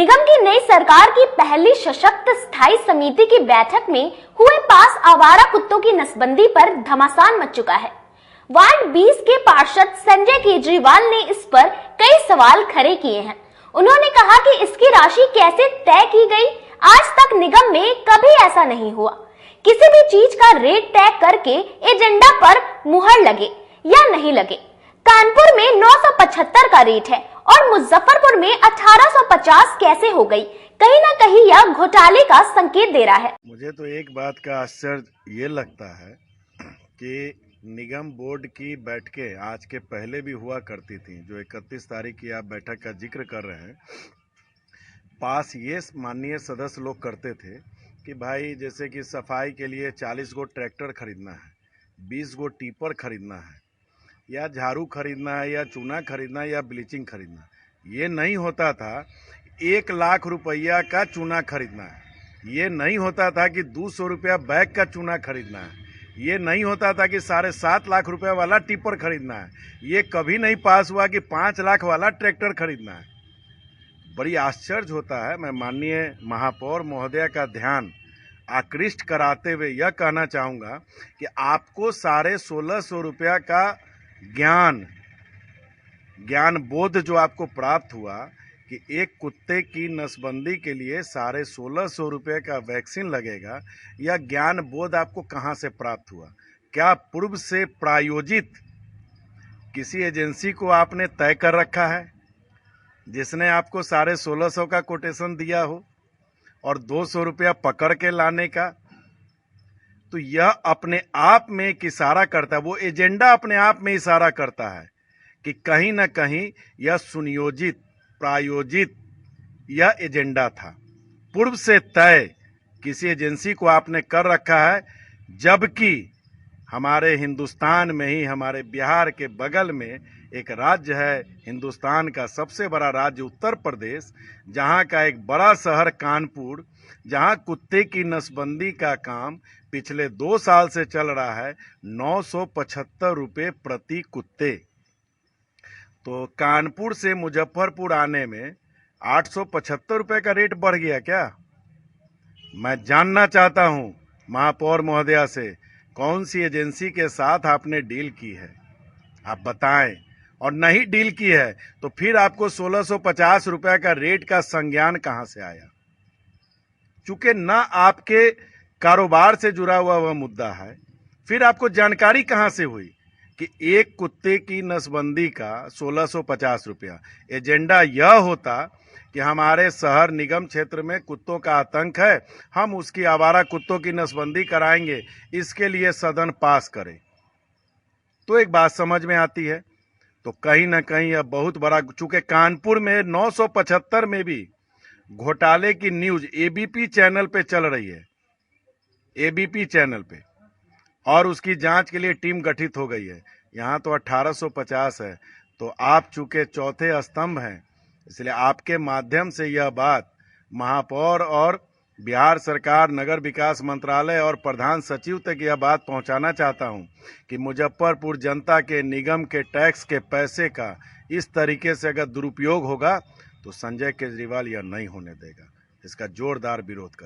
निगम की नई सरकार की पहली सशक्त स्थायी समिति की बैठक में हुए पास आवारा कुत्तों की नसबंदी पर घमासान मच चुका है। वार्ड 20 के पार्षद संजय केजरीवाल ने इस पर कई सवाल खड़े किए हैं। उन्होंने कहा कि इसकी राशि कैसे तय की गई, आज तक निगम में कभी ऐसा नहीं हुआ। किसी भी चीज का रेट तय करके एजेंडा पर मुहर लगे या नहीं लगे। कानपुर में 975 का रेट है और मुजफ्फरपुर में 1850 कैसे हो गई? कहीं ना कहीं यह घोटाले का संकेत दे रहा है। मुझे तो एक बात का आश्चर्य ये लगता है कि निगम बोर्ड की बैठकें आज के पहले भी हुआ करती थी। जो 31 तारीख की आप बैठक का जिक्र कर रहे हैं, पास ये माननीय सदस्य लोग करते थे कि भाई जैसे कि सफाई के लिए 40 गो ट्रैक्टर खरीदना है, 20 गो टीपर खरीदना है, या झाड़ू खरीदना है, या चूना खरीदना है, या ब्लीचिंग खरीदना है। ये नहीं होता था 1 लाख रुपया का चूना खरीदना है। ये नहीं होता था कि 200 रुपया बैग का चूना खरीदना है। ये नहीं होता था कि 7.5 लाख रुपया वाला टिपर खरीदना है। ये कभी नहीं पास हुआ कि 5 लाख वाला ट्रैक्टर खरीदना है। बड़ी आश्चर्य होता है। मैं माननीय महापौर महोदया का ध्यान आकृष्ट कराते हुए यह कहना चाहूँगा कि आपको 1650 रुपया का ज्ञान बोध जो आपको प्राप्त हुआ कि एक कुत्ते की नसबंदी के लिए 1650 रुपये का वैक्सीन लगेगा, यह ज्ञान बोध आपको कहाँ से प्राप्त हुआ? क्या पूर्व से प्रायोजित किसी एजेंसी को आपने तय कर रखा है जिसने आपको 1650 का कोटेशन दिया हो और 200 रुपया पकड़ के लाने का? तो यह अपने आप में एक इशारा करता है, वो एजेंडा अपने आप में इशारा करता है कि कहीं ना कहीं यह सुनियोजित प्रायोजित यह एजेंडा था, पूर्व से तय किसी एजेंसी को आपने कर रखा है। जबकि हमारे हिंदुस्तान में ही, हमारे बिहार के बगल में एक राज्य है, हिंदुस्तान का सबसे बड़ा राज्य उत्तर प्रदेश, जहां का एक बड़ा शहर कानपुर, जहां कुत्ते की नसबंदी का काम पिछले 2 साल से चल रहा है 975 रुपये प्रति कुत्ते। तो कानपुर से मुजफ्फरपुर आने में 875 रुपये का रेट बढ़ गया क्या? मैं जानना चाहता हूं महापौर महोदया से, कौन सी एजेंसी के साथ आपने डील की है, आप बताएं। और नहीं डील की है तो फिर आपको 1650 रुपये का रेट का संज्ञान कहां से आया? चूंकि न आपके कारोबार से जुड़ा हुआ वह मुद्दा है, फिर आपको जानकारी कहां से हुई कि एक कुत्ते की नसबंदी का 1650 रुपया? एजेंडा यह होता कि हमारे शहर निगम क्षेत्र में कुत्तों का आतंक है, हम उसकी आवारा कुत्तों की नसबंदी कराएंगे, इसके लिए सदन पास करे, तो एक बात समझ में आती है। तो कहीं ना कहीं यह बहुत बड़ा, चूंकि कानपुर में 975 में भी घोटाले की न्यूज एबीपी चैनल पे चल रही है, एबीपी चैनल पे, और उसकी जांच के लिए टीम गठित हो गई है। यहाँ तो 1850 है। तो आप चूंकि चौथे स्तंभ हैं, इसलिए आपके माध्यम से यह बात महापौर और बिहार सरकार, नगर विकास मंत्रालय और प्रधान सचिव तक यह बात पहुंचाना चाहता हूं कि मुजफ्फरपुर जनता के निगम के टैक्स के पैसे का इस तरीके से अगर दुरुपयोग होगा तो संजय केजरीवाल यह नहीं होने देगा। इसका जोरदार विरोध करें।